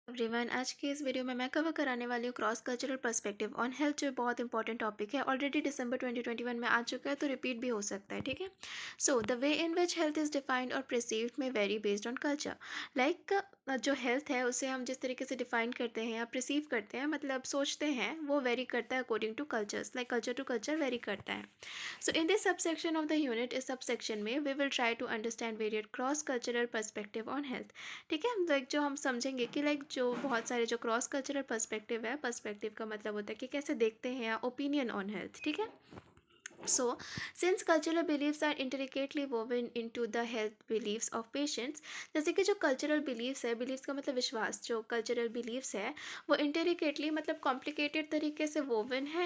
Everyone, आज की इस वीडियो में मैं कवर कराने वाली हूँ cross cultural perspective on health, जो बहुत इंपॉर्टेंट टॉपिक है। ऑलरेडी दिसंबर 2021 में आ चुका है, तो रिपीट भी हो सकता है। ठीक है। So the way in which health is defined और परसीव्ड में very based on culture. Like जो हेल्थ है उसे हम जिस तरीके से डिफाइन करते हैं या परसीव करते हैं, मतलब सोचते हैं, वो वेरी करता है according to cultures. Like culture to culture vary करता है। So in this subsection of the unit, इस subsection में we will try to understand various cross cultural perspective on health। ठीक है। लाइक जो हम समझेंगे कि लाइक जो बहुत सारे जो क्रॉस कल्चरल पर्सपेक्टिव है, पर्सपेक्टिव का मतलब होता है कि कैसे देखते हैं या ओपिनियन ऑन हेल्थ। ठीक है। So, since cultural beliefs are intricately woven into the health beliefs of patients, जैसे कि जो cultural beliefs है, beliefs का मतलब विश्वास, जो cultural beliefs है वो intricately मतलब complicated तरीके से woven है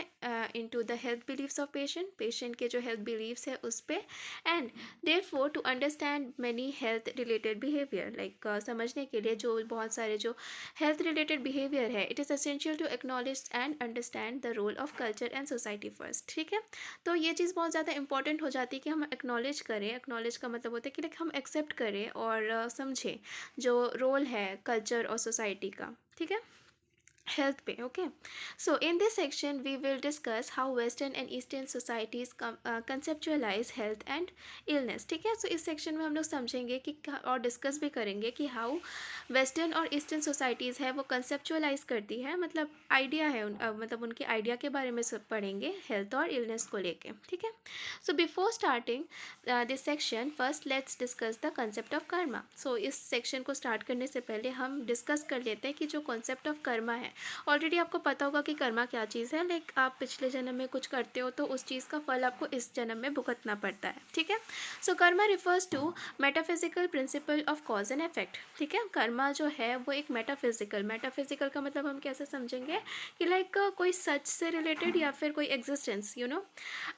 into the health beliefs of patient के जो health beliefs है उस पे, and therefore to understand many health related behavior, like समझने के लिए जो बहुत सारे जो health related behavior है, it is essential to acknowledge and understand the role of culture and society first। ठीक है। तो ये चीज़ बहुत ज़्यादा इंपॉर्टेंट हो जाती है कि हम एक्नॉलेज करें। एक्नॉलेज का मतलब होता है कि लाइक हम एक्सेप्ट करें और समझें जो रोल है कल्चर और सोसाइटी का। ठीक है। हेल्थ पे। Okay. So in this section we will discuss how western and eastern societies conceptualize health and illness. ठीक है। सो इस सेक्शन में हम लोग समझेंगे कि और डिस्कस भी करेंगे कि हाउ वेस्टर्न और ईस्टर्न सोसाइटीज़ है वो कंसेप्चुअलाइज करती है, मतलब आइडिया है मतलब उनके आइडिया के बारे में सब पढ़ेंगे हेल्थ और इलनेस को लेके। ठीक है। So before starting this section, first let's discuss the concept of karma. So इस सेक्शन को स्टार्ट करने से पहले हम डिस्कस कर लेते हैं कि जो कॉन्सेप्ट ऑफ कर्मा है, ऑलरेडी आपको पता होगा कि कर्मा क्या चीज़ है। लाइक आप पिछले जन्म में कुछ करते हो तो उस चीज़ का फल आपको इस जन्म में भुगतना पड़ता है। ठीक है। So karma refers to metaphysical principle of cause and effect. ठीक है। कर्मा जो है वो एक मेटाफिजिकल का मतलब हम कैसे समझेंगे कि लाइक कोई सच से रिलेटेड या फिर कोई एग्जिस्टेंस,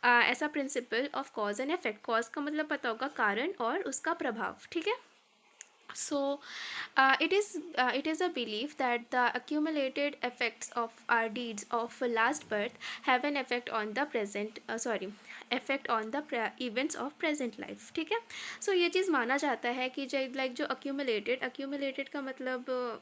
ऐसा principal of cause and effect. Cause का मतलब पता होगा कारण, और उसका प्रभाव। ठीक है। So, it is a belief that the accumulated effects of our deeds of last birth have an effect on the events of present life। ठीक है। So ये चीज़ माना जाता है कि जो accumulated का मतलब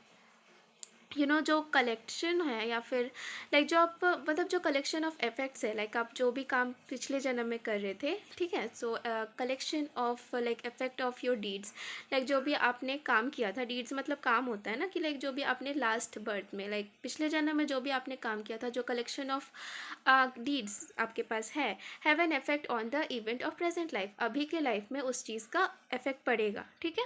जो कलेक्शन है या फिर लाइक जो आप मतलब जो कलेक्शन ऑफ इफेक्ट्स है, लाइक आप जो भी काम पिछले जन्म में कर रहे थे। ठीक है। सो collection of like effect of your deeds, like जो भी आपने काम किया था, डीड्स मतलब काम होता है ना, कि लाइक जो भी आपने लास्ट बर्थ में, लाइक पिछले जन्म में जो भी आपने काम किया था, जो कलेक्शन ऑफ डीड्स आपके पास है, have an effect on the event of present life. अभी के लाइफ में उस चीज़ का इफेक्ट पड़ेगा। ठीक है।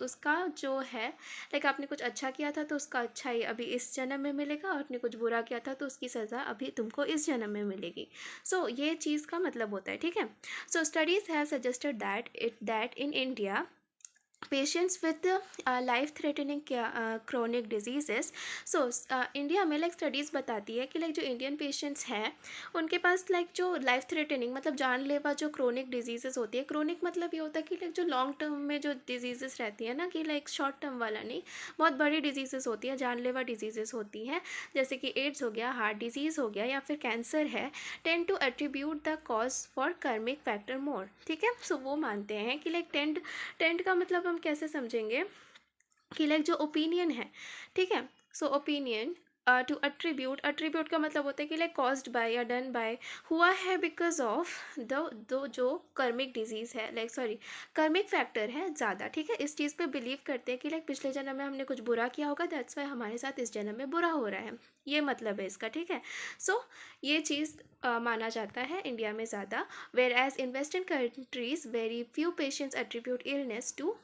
उसका जो है, लाइक आपने कुछ अच्छा किया था तो उसका अच्छाई अभी इस जन्म में मिलेगा, और आपने कुछ बुरा किया था तो उसकी सज़ा अभी तुमको इस जन्म में मिलेगी। सो ये चीज़ का मतलब होता है। ठीक है। So studies have suggested that in India patients with life threatening chronic diseases. So India में लाइक स्टडीज़ बताती है कि लाइक जो इंडियन पेशेंट्स हैं उनके पास लाइक जो लाइफ थ्रेटनिंग मतलब जानलेवा जो क्रोनिक डिजीजेस होती है। क्रोनिक मतलब ये होता है कि लाइक जो लॉन्ग टर्म में जो डिजीजेस रहती है ना, कि लाइक शॉर्ट टर्म वाला नहीं, बहुत बड़ी डिजीजेस होती है, जानलेवा डिजीजेस होती हैं, जैसे कि एड्स हो गया, हार्ट डिजीज़ हो गया, या फिर कैंसर है, tend to attribute the cause for karmic factor more. ठीक है। सो वो मानते हैं कि लाइक टेंड का मतलब हम कैसे समझेंगे कि लाइक जो ओपिनियन है। ठीक है। सो ओपिनियन टू अट्रीब्यूट का मतलब होता है कि लाइक कॉज्ड बाय या डन बाय, हुआ है बिकॉज ऑफ दो जो कर्मिक डिजीज़ है, लाइक सॉरी कर्मिक फैक्टर है ज़्यादा। ठीक है। इस चीज़ पे बिलीव करते हैं कि लाइक पिछले जन्म में हमने कुछ बुरा किया होगा, दैट्स वाई हमारे साथ इस जन्म में बुरा हो रहा है, ये मतलब है इसका। ठीक है। सो ये चीज़ माना जाता है इंडिया में ज़्यादा, where as in western countries very few patients attribute illness to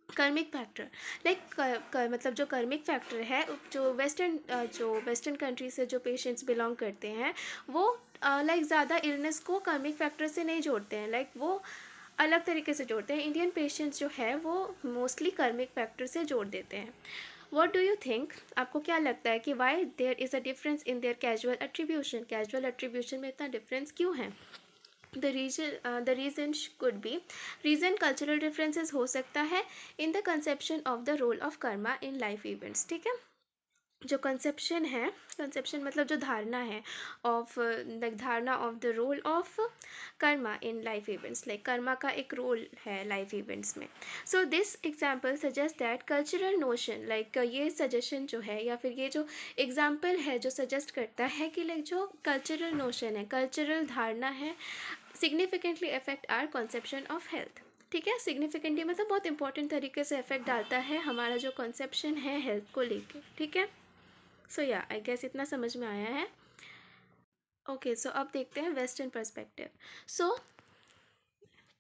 karmic factor. Like मतलब जो कर्मिक फैक्टर है, जो वेस्टर्न कंट्री से जो पेशेंट्स बिलोंग करते हैं वो लाइक ज़्यादा इलनेस को कर्मिक फैक्टर से नहीं जोड़ते हैं, लाइक वो अलग तरीके से जोड़ते हैं। इंडियन पेशेंट्स जो है वो मोस्टली कर्मिक फैक्टर से जोड़ देते हैं। व्हाट डू यू थिंक, आपको क्या लगता है कि why there is a difference in their casual attribution में इतना डिफरेंस क्यों है? The reason could be, reason cultural differences हो सकता है in the conception of the role of karma in life events. ठीक है। जो कंसेप्शन मतलब जो धारणा है ऑफ लाइक धारणा of the role of karma in life events, like karma का एक रोल है लाइफ इवेंट्स में. So this example suggest that cultural notion, like ये सजेशन जो है या फिर ये जो एग्जाम्पल है जो सजेस्ट करता है कि लाइक जो कल्चरल नोशन है, कल्चरल धारणा है, significantly affect our conception of health. ठीक है, सिग्निफिकेंटली मतलब बहुत इंपॉर्टेंट तरीके से इफेक्ट डालता है हमारा जो कॉन्सेप्शन है हेल्थ को लेके. ठीक है, सो या आई गेस इतना समझ में आया है. ओके, सो अब देखते हैं western perspective. So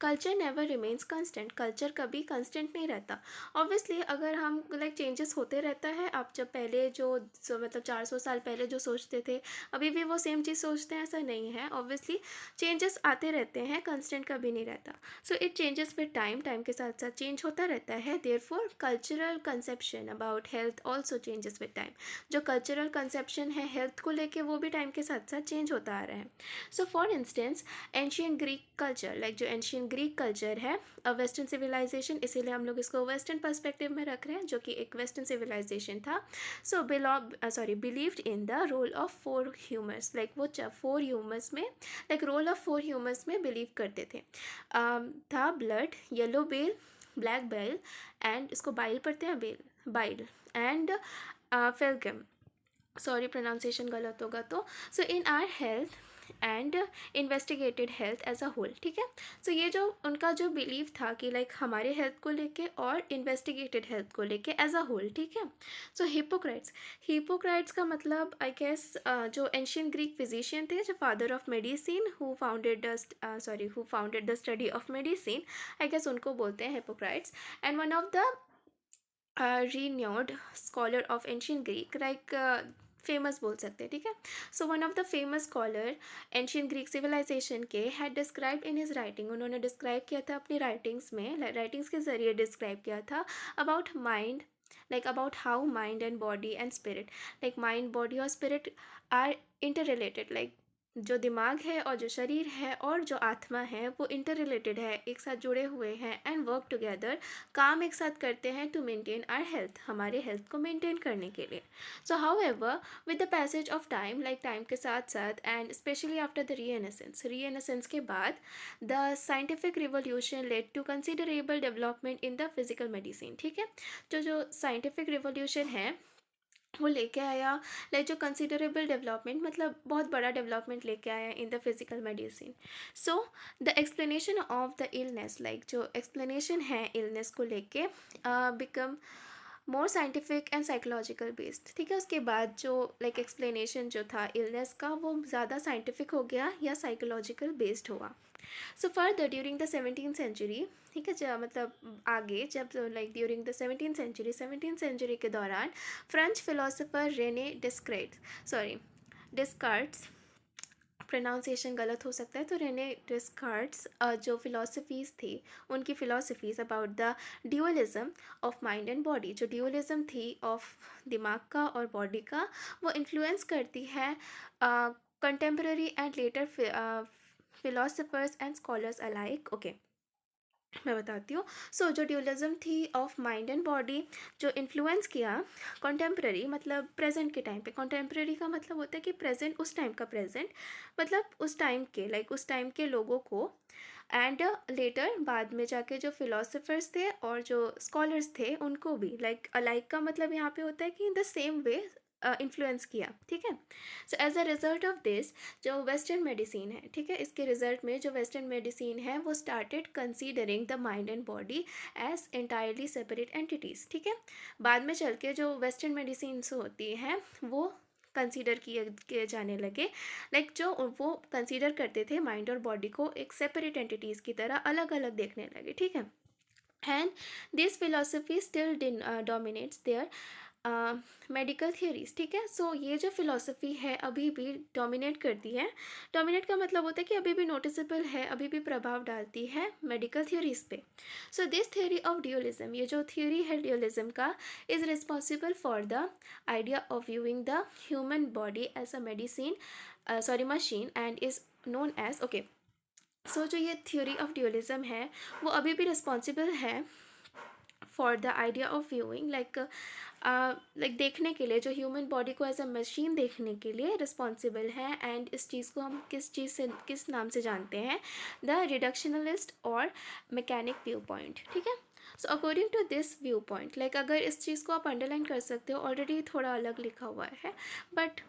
culture never remains constant, culture कभी कंस्टेंट नहीं रहता. ऑब्वियसली अगर हम लाइक चेंजेस होते रहता है. आप जब पहले जो मतलब 400 साल पहले जो सोचते थे अभी भी वो सेम चीज़ सोचते हैं ऐसा नहीं है. ऑब्वियसली चेंजेस आते रहते हैं, कंस्टेंट कभी नहीं रहता. So it changes with time, time के साथ साथ चेंज होता रहता है. Therefore cultural conception about health also changes with time. जो कल्चरल कंसेप्शन है हेल्थ को लेके वो भी टाइम के साथ साथ चेंज होता आ रहा है. So for instance ancient Greek culture, like जो एंशियन ग्रीक कल्चर है वेस्टर्न सिविलाइजेशन, इसीलिए हम लोग इसको वेस्टर्न पर्सपेक्टिव में रख रहे हैं, जो कि एक वेस्टर्न सिविलाइजेशन था. So believed in the role of 4 humours, like वो 4 ह्यूमर्स में लाइक रोल ऑफ 4 ह्यूमर्स में बिलीव करते थे. था blood, yellow bile, black bile and इसको बाइल पढ़ते हैं, bile and phlegm. Sorry pronunciation गलत होगा तो. So in our health and investigated health as a whole. ठीक है, सो ये जो उनका जो बिलीव था कि लाइक हमारे हेल्थ को लेके और इन्वेस्टिगेटेड हेल्थ को लेके एज अ होल. ठीक है, सो हिपोक्रेट्स का मतलब आई गेस जो एंशियन ग्रीक फिजिशियन थे, जो father of medicine who founded the study of medicine, I guess उनको बोलते हैं Hippocrates. And one of the renowned scholar of ancient Greek, like famous बोल सकते हैं. ठीक है, so one of the famous scholar ancient Greek civilization के had describe in his writing, उन्होंने डिस्क्राइब किया था अपनी राइटिंग्स में, राइटिंग्स के जरिए डिस्क्राइब किया था about mind, like about how mind and body and spirit, like mind body और spirit are interrelated, like जो दिमाग है और जो शरीर है और जो आत्मा है वो इंटर रिलेटेड है, एक साथ जुड़े हुए हैं एंड वर्क टुगेदर, काम एक साथ करते हैं टू मेंटेन आर हेल्थ, हमारे हेल्थ को मेंटेन करने के लिए. So however with the passage of time, like time के साथ साथ and specially after the renaissance के बाद the scientific revolution led to considerable development in the physical medicine. ठीक है, जो साइंटिफिक रिवोल्यूशन है वो लेके आया, लाइक जो कंसिडरेबल डेवलपमेंट मतलब बहुत बड़ा डेवलपमेंट लेके आया इन the physical medicine. So the explanation of the illness, like जो एक्सप्लेनेशन है इलनेस को लेके become more scientific and psychological based. ठीक है, उसके बाद जो लाइक एक्सप्लेनेशन जो था इलनेस का वो ज़्यादा साइंटिफिक हो गया या साइकोलॉजिकल बेस्ड हुआ. So further during the 17th century, ठीक है, जब मतलब आगे जब like during the 17th century के दौरान फ्रेंच फिलोसोफर रेने डिस्कार्ट्स, प्रोनाउंसिएशन गलत हो सकता है तो रेने डिस्कार्ट्स जो फिलोसफीज़ थी उनकी philosophies about the dualism of mind and body, जो ड्यूअलिज्म थी ऑफ दिमाग का और बॉडी का, वो इन्फ्लुएंस करती है contemporary and later philosophers and scholars alike. Okay, मैं बताती हूँ. सो जो ड्यूअलिज्म थी ऑफ माइंड एंड बॉडी जो इन्फ्लुएंस किया कंटेम्प्रेरी मतलब प्रेजेंट के टाइम पे, कंटेम्प्रेरी का मतलब होता है कि प्रेजेंट, उस टाइम का प्रेजेंट मतलब उस टाइम के लाइक उस टाइम के लोगों को, एंड लेटर बाद में जाके जो फिलोसफर्स थे और जो स्कॉलर्स थे उनको भी, लाइक अलाइक का मतलब यहाँ पे होता है कि in the same way influence किया. ठीक है, so as a result of this जो वेस्टर्न मेडिसिन है, ठीक है, इसके रिजल्ट में जो वेस्टर्न मेडिसिन है वो started considering the mind and body as entirely separate entities. ठीक है, बाद में चल के जो वेस्टर्न मेडिसिन होती हैं वो कंसीडर किए जाने लगे, लाइक जो वो कंसीडर करते थे माइंड और बॉडी को एक सेपरेट एंटिटीज़ की तरह अलग अलग देखने लगे. ठीक है, and this philosophy still dominates their medical theories. ठीक है, सो ये जो फिलोसफी है अभी भी डोमिनेट करती है. डोमिनेट का मतलब होता है कि अभी भी नोटिसेबल है, अभी भी प्रभाव डालती है मेडिकल थियरीज पे. So this theory of dualism, ये जो थियरी है ड्यूअलिज्म का, is responsible for the idea of viewing the human body as a machine and is known as. Okay, so जो ये थियोरी ऑफ ड्यूअलिज्म है वो अभी भी रिस्पॉन्सिबल है for the idea of viewing, like like देखने के लिए, जो ह्यूमन बॉडी को एज अ मशीन देखने के लिए रिस्पॉन्सिबल है। एंड इस चीज़ को हम किस चीज़ से, किस नाम से जानते हैं? द रिडक्शनलिस्ट और मैकेनिक व्यू पॉइंट, ठीक है। So according to this view point, like अगर इस चीज़ को आप अंडरलाइन कर सकते हो, ऑलरेडी थोड़ा अलग लिखा हुआ है बट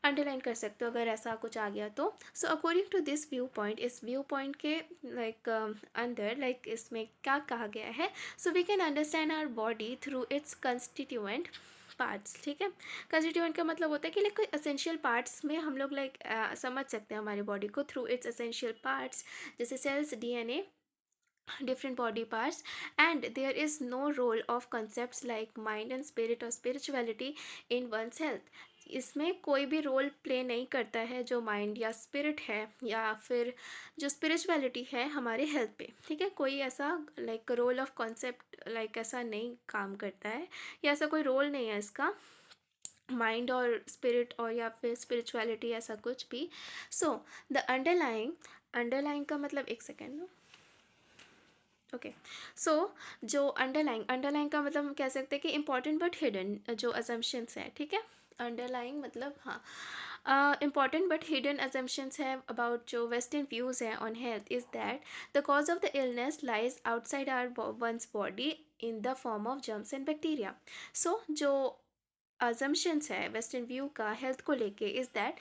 अंडरलाइन कर सकते हो अगर ऐसा कुछ आ गया तो। So according to this view point, इस व्यू पॉइंट के लाइक अंदर, लाइक इसमें क्या कहा गया है? So we can understand our body through its constituent parts, ठीक है। कंस्टिट्यूएंट का मतलब होता है कि लाइक कोई असेंशियल पार्ट्स में हम लोग लाइक समझ सकते हैं हमारी बॉडी को थ्रू इट्स असेंशियल पार्ट्स, जैसे cells, DNA, different body parts. And there is no role of concepts like mind and spirit or spirituality in one's health. इसमें कोई भी रोल प्ले नहीं करता है जो माइंड या स्पिरिट है या फिर जो स्पिरिचुअलिटी है हमारे हेल्थ पे, ठीक है। कोई ऐसा like role of concept like ऐसा नहीं काम करता है, या ऐसा कोई रोल नहीं है इसका, माइंड और स्पिरिट और या फिर स्पिरिचुअलिटी ऐसा कुछ भी। सो द अंडरलाइंग, अंडरलाइंग का मतलब, एक सेकेंड नो, ओके। सो जो अंडरलाइन का मतलब हम कह सकते हैं कि इम्पॉर्टेंट बट हिडन जो अजम्पशंस है, ठीक है। अंडरलाइंग मतलब हाँ, इम्पॉर्टेंट बट हिडन अजम्पशंस है अबाउट जो वेस्टर्न व्यूज हैं on health is that the cause of the illness lies outside our ones body in the form of germs and bacteria. So जो assumptions है western view का health को लेके is that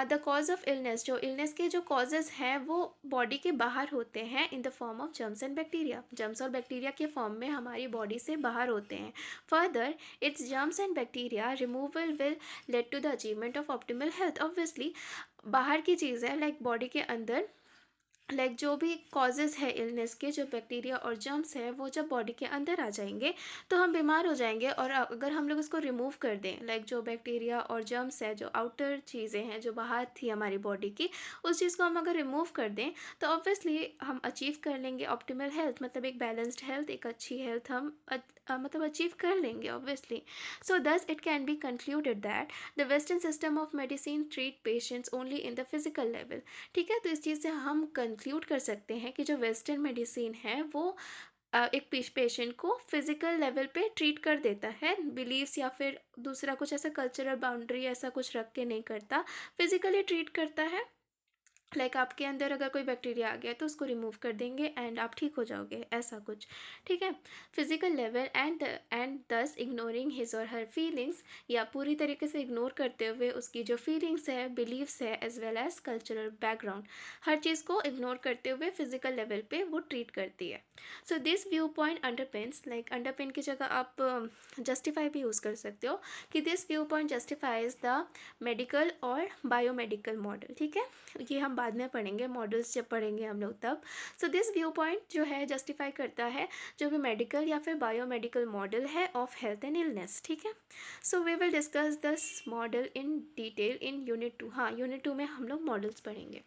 the cause of illness, जो illness के जो causes हैं वो बॉडी के बाहर होते हैं in the form of germs and bacteria, germs और बैक्टीरिया के फॉर्म में हमारी बॉडी से बाहर होते हैं। Further its germs and bacteria removal will lead to the achievement of optimal health. Obviously बाहर की चीज़ है, लाइक बॉडी के अंदर लाइक जो भी कॉजेज़ है इलनेस के, जो बैक्टीरिया और जर्म्स है वो जब बॉडी के अंदर आ जाएंगे तो हम बीमार हो जाएंगे। और अगर हम लोग इसको रिमूव कर दें, लाइक जो बैक्टीरिया और जर्म्स है, जो आउटर चीज़ें हैं जो बाहर थी हमारी बॉडी की, उस चीज़ को हम अगर रिमूव कर दें तो ऑब्वियसली हम अचीव कर लेंगे ऑप्टिमल हेल्थ, मतलब एक बैलेंस्ड हेल्थ, एक अच्छी हेल्थ हम मतलब अचीव कर लेंगे obviously. So thus it can be concluded that the western system of medicine treat patients only in the physical level, ठीक है। तो इस चीज़ से हम कंक्लूड कर सकते हैं कि जो वेस्टर्न मेडिसिन है वो एक पेशेंट को फिजिकल लेवल पे ट्रीट कर देता है, बिलीव्स या फिर दूसरा कुछ ऐसा कल्चरल बाउंड्री ऐसा कुछ रख के नहीं करता, फिजिकली ट्रीट करता है। लाइक आपके अंदर अगर कोई बैक्टीरिया आ गया तो उसको रिमूव कर देंगे एंड आप ठीक हो जाओगे, ऐसा कुछ, ठीक है। फिजिकल लेवल एंड दस इग्नोरिंग हिज और हर फीलिंग्स, या पूरी तरीके से इग्नोर करते हुए उसकी जो फीलिंग्स है, बिलीव्स है, as well as cultural background, हर चीज़ को इग्नोर करते हुए फिजिकल लेवल पे वो ट्रीट करती है। So this view point underpins, like underpin की जगह आप जस्टिफाई भी यूज़ कर सकते हो कि this view point justifies the medical और बायोमेडिकल मॉडल, ठीक है। ये हम बाद में पढ़ेंगे, मॉडल्स जब पढ़ेंगे हम लोग तब। सो दिस व्यू पॉइंट जो है जस्टिफाई करता है जो भी मेडिकल या फिर बायोमेडिकल मॉडल है ऑफ हेल्थ एंड इलनेस, ठीक है। So we will discuss this model in detail in unit 2। हाँ, यूनिट 2 में हम लोग मॉडल्स पढ़ेंगे,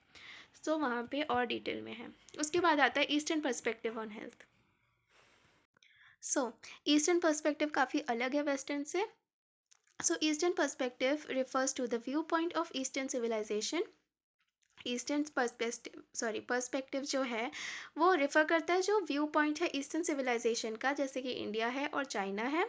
सो वहाँ पे और डिटेल में है। उसके बाद आता है eastern perspective on health. So eastern perspective काफ़ी अलग है वेस्टर्न से। So eastern perspective refers to the view point of eastern civilization. Eastern perspective जो है वो रेफ़र करता है जो व्यू पॉइंट है ईस्टर्न सिविलाइजेशन का, जैसे कि इंडिया है और चाइना है,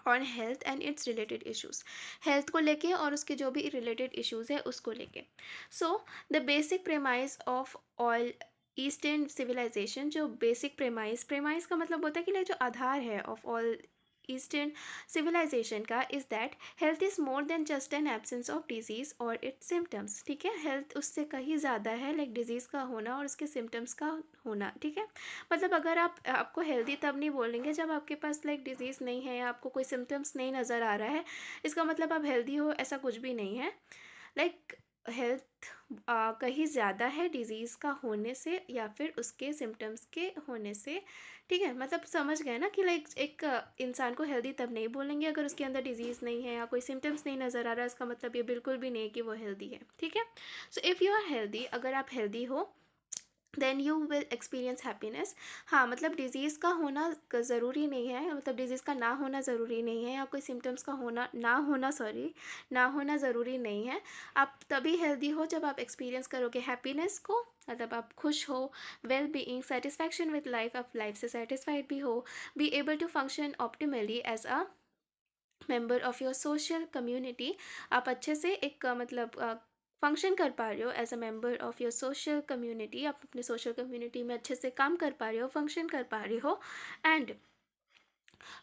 on health and its related issues, health को लेके और उसके जो भी रिलेटेड इश्यूज़ है उसको लेके। So the basic premise of all eastern civilization, जो बेसिक प्रेमाइज का मतलब होता है कि लाइक जो आधार है ऑफ ऑल ईस्टर्न सिविलाइजेशन का, is that health is more than just an absence of disease और इट्स सिम्टम्स, ठीक है। हेल्थ उससे कहीं ज़्यादा है, लाइक डिजीज़ का होना और उसके सिम्टम्स का होना, ठीक है। मतलब अगर आपको हेल्दी तब नहीं बोलेंगे जब आपके पास लाइक डिजीज़ नहीं है या आपको कोई सिम्टम्स नहीं नज़र आ रहा है, इसका मतलब आप हेल्दी हो, ऐसा कुछ भी नहीं है। लाइक हेल्थ कहीं ज़्यादा है डिज़ीज़ का होने से या फिर उसके सिम्टम्स के होने से, ठीक है। मतलब समझ गए ना कि लाइक एक इंसान को हेल्दी तब नहीं बोलेंगे अगर उसके अंदर डिजीज़ नहीं है या कोई सिम्टम्स नहीं नज़र आ रहा है, इसका मतलब ये बिल्कुल भी नहीं है कि वो हेल्दी है, ठीक है। So if you are healthy, अगर आप हेल्दी हो then you will experience happiness. हाँ, मतलब डिज़ीज़ का होना ज़रूरी नहीं है, मतलब डिज़ीज़ का ना होना ज़रूरी नहीं है, या कोई सिम्टम्स का होना ना होना ज़रूरी नहीं है। आप तभी हेल्दी हो जब आप एक्सपीरियंस करोगे हैप्पीनेस को, मतलब आप खुश हो, well being, satisfaction with life, आप लाइफ से सेटिस्फाइड भी हो, be able to function optimally as a member of your social community, आप अच्छे से एक मतलब फंक्शन कर पा रहे हो as a member of your social community, आप अपने सोशल कम्युनिटी में अच्छे से काम कर पा रहे हो, फंक्शन कर पा रहे हो, and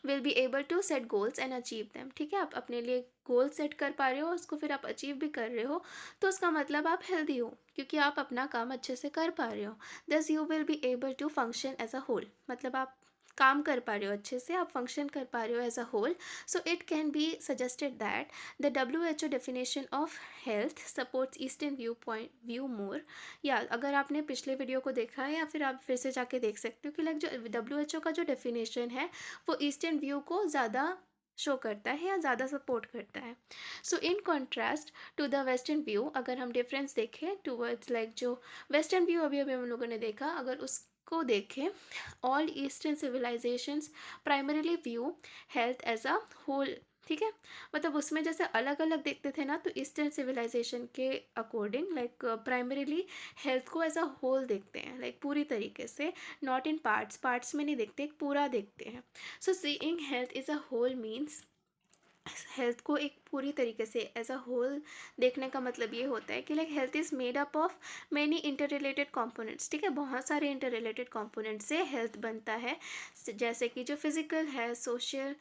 will be able to set goals and achieve them. ठीक है, आप अपने लिए गोल सेट कर पा रहे हो, उसको फिर आप अचीव भी कर रहे हो, तो उसका मतलब आप हेल्दी हो, क्योंकि आप अपना काम अच्छे से कर पा रहे हो। Thus you will be able to function as a whole, मतलब आप काम कर पा रहे हो अच्छे से, आप फंक्शन कर पा रहे हो as a whole. So it can be suggested that the WHO definition of health supports eastern view more. या अगर आपने पिछले वीडियो को देखा है या फिर आप फिर से जाके देख सकते हो कि लाइक जो WHO का जो डेफिनेशन है वो ईस्टर्न व्यू को ज़्यादा शो करता है या ज़्यादा सपोर्ट करता है। So in contrast to the western view, अगर हम डिफरेंस देखें टूवर्ड्स लाइक जो वेस्टर्न व्यू अभी अभी हम लोगों ने देखा, अगर उसको देखें, all eastern civilizations primarily view health as a whole. ठीक है, मतलब उसमें जैसे अलग अलग देखते थे ना, तो ईस्टर्न सिविलाइजेशन के अकॉर्डिंग लाइक प्राइमरीली हेल्थ को एज अ होल देखते हैं, लाइक पूरी तरीके से, नॉट इन पार्ट्स, पार्ट्स में नहीं देखते, एक पूरा देखते हैं। So seeing health is a whole means, health को एक पूरी तरीके से एज अ होल देखने का मतलब ये होता है कि like health is made up of many inter related components. ठीक है, बहुत सारे इंटर रिलेटेड कॉम्पोनेंट से हेल्थ बनता है, जैसे कि जो फिजिकल है, social,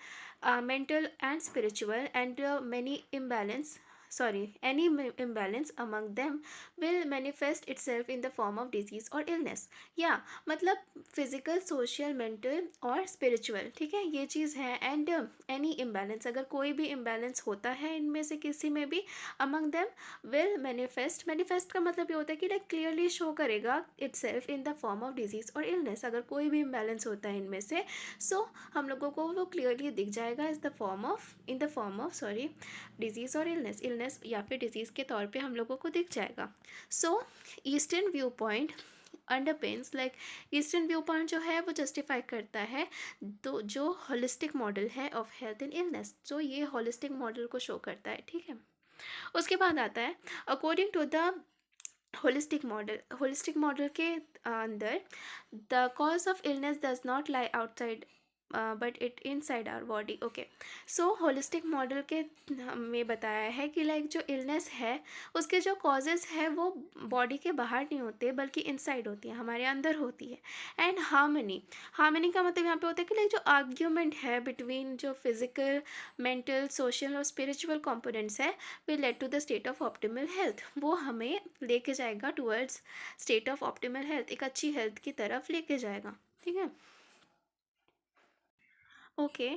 mental and spiritual, and many imbalance, sorry, any imbalance among them will manifest itself in the form of disease or illness। या मतलब फिजिकल, सोशल, मेंटल और स्पिरिचुअल, ठीक है, ये चीज़ है। एंड एनी इम्बैलेंस, अगर कोई भी इम्बैलेंस होता है इनमें से किसी में भी, among them will manifest, manifest का मतलब ये होता है कि लाइक क्लियरली शो करेगा itself in the form of disease और इलनेस। अगर कोई भी इम्बैलेंस होता है इनमें से, सो हम लोगों को वो क्लियरली दिख जाएगा इन the form of sorry disease और इलनेस या फिर डिजीज़ के तौर पे हम लोगों को दिख जाएगा। So eastern viewpoint underpins, like eastern viewpoint जो है वो जस्टिफाई करता है तो जो होलिस्टिक मॉडल है ऑफ हेल्थ एंड इलनेस, जो ये होलिस्टिक मॉडल को शो करता है। ठीक है, उसके बाद आता है according to the holistic model के अंदर the cause of illness does not lie outside but it inside our body. Okay, so holistic model के में बताया है कि लाइक जो इलनेस है उसके जो कॉजेज़ है वो बॉडी के बाहर नहीं होते बल्कि इनसाइड होती है, हमारे अंदर होती है। एंड हार्मनी का मतलब यहाँ पे होता है कि लाइक जो आर्ग्यूमेंट है बिटवीन जो फिजिकल, मेंटल, सोशल और स्पिरिचुअल कंपोनेंट्स है, will lead to the state of optimal health, वो हमें लेके जाएगा towards state of optimal health, एक अच्छी हेल्थ की तरफ लेके जाएगा। ठीक है, ओके।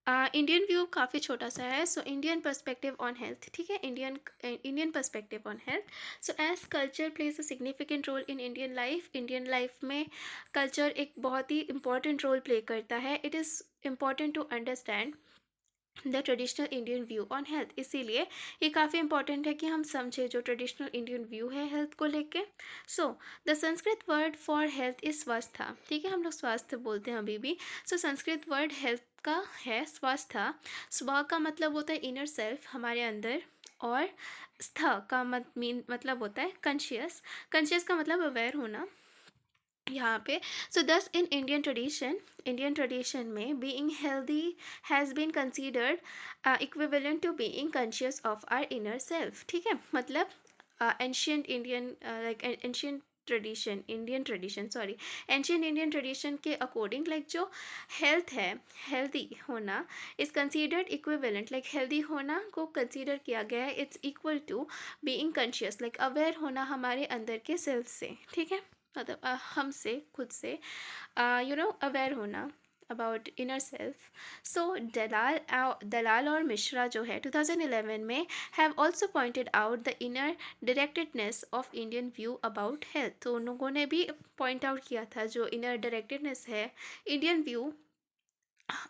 इंडियन व्यू काफ़ी छोटा सा है, so Indian perspective on health. ठीक है, Indian perspective on health. So as culture plays a significant role in Indian life में कल्चर एक बहुत ही इंपॉर्टेंट रोल प्ले करता है। It is important to understand the traditional Indian view on health, इसीलिए ये काफ़ी इंपॉर्टेंट है कि हम समझे जो ट्रेडिशनल इंडियन व्यू है हेल्थ को लेके। So the Sanskrit word for health is स्वस्था। ठीक है, हम लोग स्वास्थ्य बोलते हैं अभी भी। सो संस्कृत वर्ड हेल्थ का है स्वस्था। स्व का मतलब होता है इनर सेल्फ, हमारे अंदर, और स्थ का मतलब होता है कॉन्शियस। कॉन्शियस का मतलब अवेयर होना यहाँ पे। So thus in Indian tradition में being healthy has been considered equivalent to being conscious of our inner self. ठीक है, मतलब एंशियंट इंडियन ट्रेडिशन के अकॉर्डिंग लाइक जो हेल्थ है, हेल्दी होना is considered equivalent, like healthy होना को कंसीडर किया गया है, it's equal to being conscious, like aware होना हमारे अंदर के सेल्फ से। ठीक है, मतलब हमसे खुद से अवेयर होना about inner self. So Dalal और मिश्रा जो है 2011 में have also pointed out the inner directedness of Indian view about health. तो उन लोगों ने भी पॉइंट आउट किया था जो इनर डायरेक्टेडनेस है इंडियन व्यू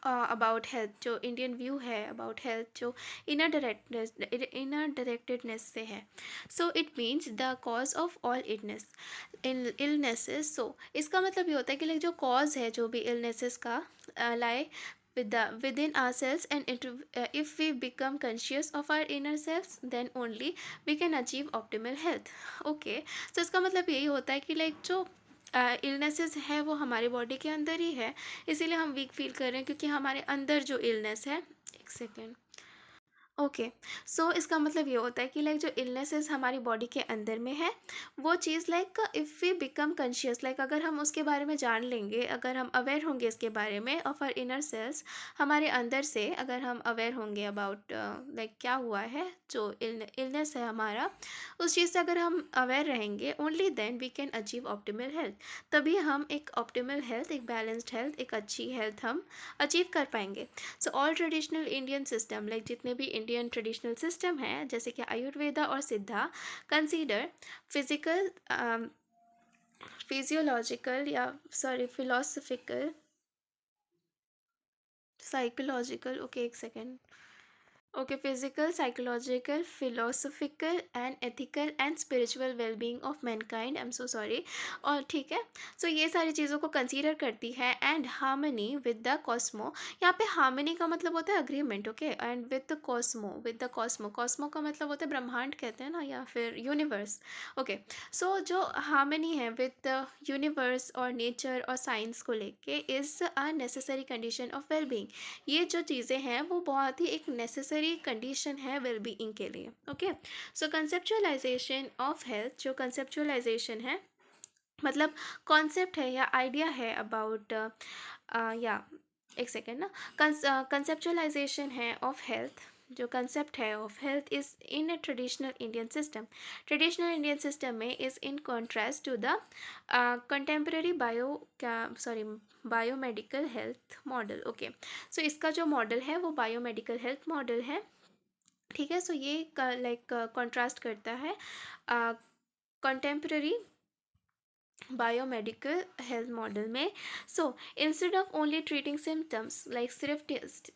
अबाउट हेल्थ, जो इंडियन व्यू है अबाउट हेल्थ जो इनर डायरेक्टेडनेस से है। So it means the cause of all illnesses. So इसका मतलब ये होता है कि लाइक जो कॉज है जो भी इलनेसेस का लाई within ourselves, and if we become conscious of our inner selves then only we can achieve optimal health। okay, so इसका मतलब यही होता है कि लाइक जो इलनेसेस है वो हमारे बॉडी के अंदर ही है, इसीलिए हम वीक फील कर रहे हैं, क्योंकि हमारे अंदर जो इलनेस है, एक सेकेंड, ओके, सो इसका मतलब ये होता है कि लाइक जो इलनेसेस हमारी बॉडी के अंदर में है, वो चीज़ like if we become conscious, like अगर हम उसके बारे में जान लेंगे, अगर हम अवेयर होंगे इसके बारे में ऑफ आवर इनर सेल्स, हमारे अंदर से अगर हम अवेयर होंगे अबाउट लाइक क्या हुआ है, जो इलनेस है हमारा, उस चीज़ से अगर हम अवेयर रहेंगे, only then we can achieve optimal health. तभी हम एक ऑप्टिमल हेल्थ, एक बैलेंस्ड हेल्थ, एक अच्छी हेल्थ हम अचीव कर पाएंगे। So all traditional Indian system, like जितने भी इंडियन ट्रेडिशनल सिस्टम हैं, जैसे कि आयुर्वेदा और सिद्धा, कंसीडर फिजिकल, फिजियोलॉजिकल या सॉरी फिलोसफिकल, साइकोलॉजिकल, ओके एक second, okay, physical, psychological, philosophical and ethical and spiritual wellbeing of Mankind, I am so sorry, और ठीक है। सो ये सारी चीज़ों को कंसीडर करती है, and harmony with the Cosmo, यहाँ पे हार्मनी का मतलब होता है agreement, okay, and with the Cosmo, with the Cosmo, Cosmo का मतलब होता है ब्रह्मांड कहते हैं ना, या फिर यूनिवर्स, ओके। सो जो हार्मनी है विद द यूनिवर्स और नेचर और साइंस को लेके is a necessary condition of wellbeing. ये जो चीज़ें हैं वो बहुत ही एक नेसेसरी कंडीशन है वेलबीइंग के लिए, okay. So conceptualisation of health, जो कंसेप्चुअलाइजेशन है मतलब कॉन्सेप्ट है या आइडिया है अबाउट, या एक सेकेंड ना, कंसेप्चुअलाइजेशन है ऑफ हेल्थ, जो कंसेप्ट है of health is in a traditional Indian system, traditional Indian system में is in contrast to the contemporary biomedical health model, okay. So इसका जो मॉडल है वो बायोमेडिकल हेल्थ मॉडल है, ठीक है। सो ये लाइक कॉन्ट्रास्ट करता है कंटेम्प्रेरी बायोमेडिकल हेल्थ मॉडल में। So instead of only treating symptoms, like सिर्फ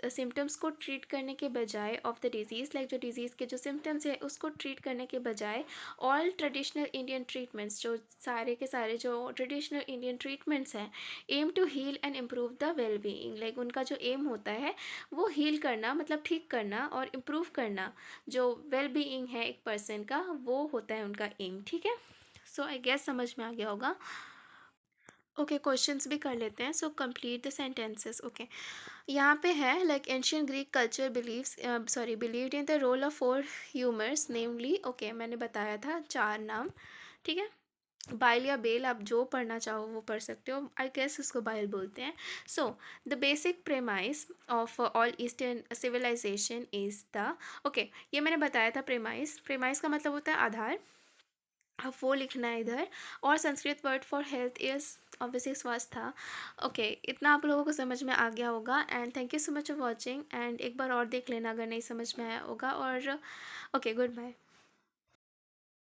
सिम्टम्स को ट्रीट करने के बजाय ऑफ द डिजीज़, लाइक जो डिजीज़ के जो सिम्टम्स है उसको ट्रीट करने के बजाय, ऑल ट्रेडिशनल इंडियन ट्रीटमेंट्स, जो सारे के सारे जो ट्रेडिशनल इंडियन ट्रीटमेंट्स हैं, aim to heal and improve the well being, like उनका जो एम होता है वो हील करना, मतलब ठीक करना और इम्प्रूव करना, जो वेल बीइंग है एक पर्सन का, वो होता है उनका एम, ठीक है। सो आई गेस समझ में आ गया होगा। ओके, क्वेश्चंस भी कर लेते हैं। So complete the sentences, okay. यहाँ पे है like ancient Greek culture believes, sorry, believed in the role of 4 humours namely, okay, मैंने बताया था 4 नाम, ठीक है। बाइल या बेल, आप जो पढ़ना चाहो वो पढ़ सकते हो, आई गेस उसको बाइल बोलते हैं। So the basic premise of all eastern civilization is the, okay, ये मैंने बताया था। प्रेमाइस, प्रेमाइस का मतलब होता है आधार, अब वो लिखना है इधर। और Sanskrit word for health is obviously स्वास्थ्य, ओके। इतना आप लोगों को समझ में आ गया होगा, and thank you so much for watching, and एक बार और देख लेना अगर नहीं समझ में आया होगा, और ओके, गुड बाय।